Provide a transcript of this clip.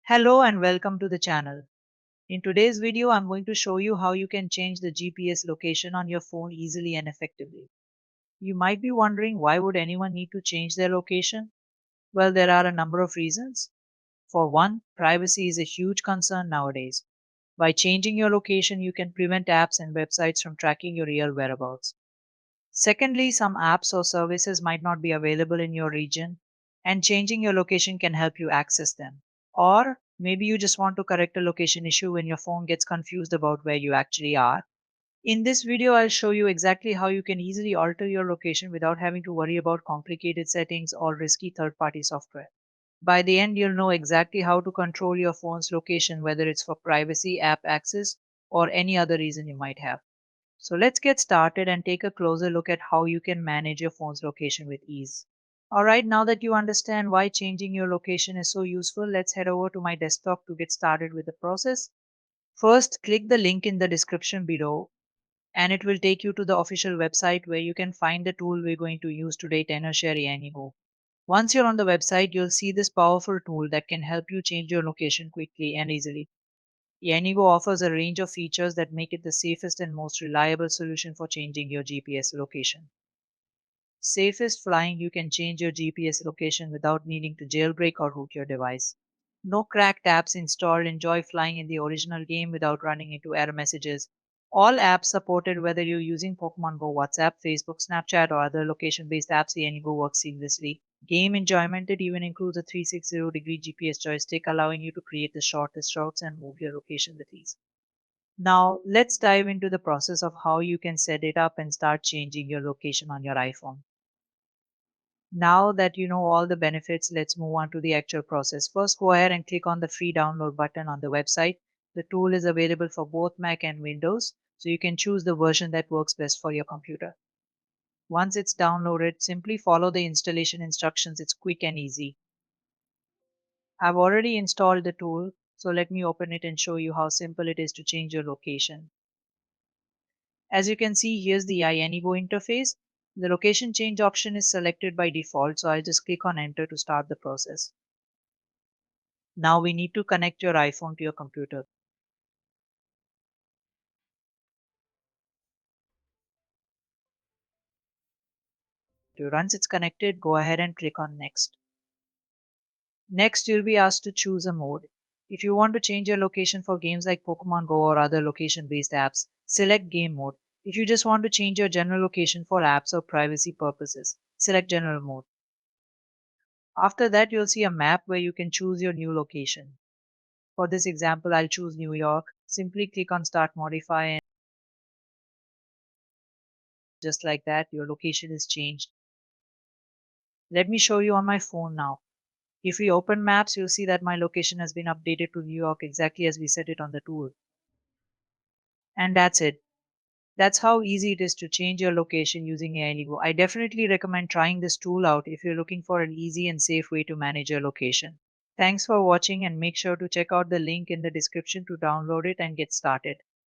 Hello and welcome to the channel. In today's video, I'm going to show you how you can change the GPS location on your phone easily and effectively. You might be wondering, why would anyone need to change their location? Well, there are a number of reasons. For one, privacy is a huge concern nowadays. By changing your location, you can prevent apps and websites from tracking your real whereabouts. Secondly, some apps or services might not be available in your region, and changing your location can help you access them. Or maybe you just want to correct a location issue when your phone gets confused about where you actually are. In this video, I'll show you exactly how you can easily alter your location without having to worry about complicated settings or risky third party software. By the end, you'll know exactly how to control your phone's location, whether it's for privacy, app access, or any other reason you might have. So let's get started and take a closer look at how you can manage your phone's location with ease. Alright, now that you understand why changing your location is so useful, let's head over to my desktop to get started with the process. First, click the link in the description below and it will take you to the official website where you can find the tool we're going to use today, TenorShare Yanigo. Once you're on the website, you'll see this powerful tool that can help you change your location quickly and easily. Yanigo offers a range of features that make it the safest and most reliable solution for changing your GPS location. Safest flying, you can change your GPS location without needing to jailbreak or root your device. No cracked apps installed, enjoy flying in the original game without running into error messages. All apps supported, whether you're using Pokemon Go, WhatsApp, Facebook, Snapchat, or other location based apps, Yanigo works seamlessly. Game enjoyment, it even includes a 360-degree GPS joystick, allowing you to create the shortest routes and move your location with ease. Now, let's dive into the process of how you can set it up and start changing your location on your iPhone. Now that you know all the benefits, let's move on to the actual process. First, go ahead and click on the free download button on the website. The tool is available for both Mac and Windows, so you can choose the version that works best for your computer. Once it's downloaded, simply follow the installation instructions. It's quick and easy. I've already installed the tool, so let me open it and show you how simple it is to change your location. As you can see, here's the iAnyGo interface. The location change option is selected by default, so I'll just click on enter to start the process. Now we need to connect your iPhone to your computer. Once it's connected, go ahead and click on next. Next, you'll be asked to choose a mode. If you want to change your location for games like Pokemon Go or other location-based apps, select game mode. If you just want to change your general location for apps or privacy purposes, select general mode. After that, you'll see a map where you can choose your new location. For this example, I'll choose New York. Simply click on Start Modify and just like that, your location is changed. Let me show you on my phone now. If we open Maps, you'll see that my location has been updated to New York exactly as we set it on the tool. And that's it. That's how easy it is to change your location using AINIGO. I definitely recommend trying this tool out if you're looking for an easy and safe way to manage your location. Thanks for watching and make sure to check out the link in the description to download it and get started.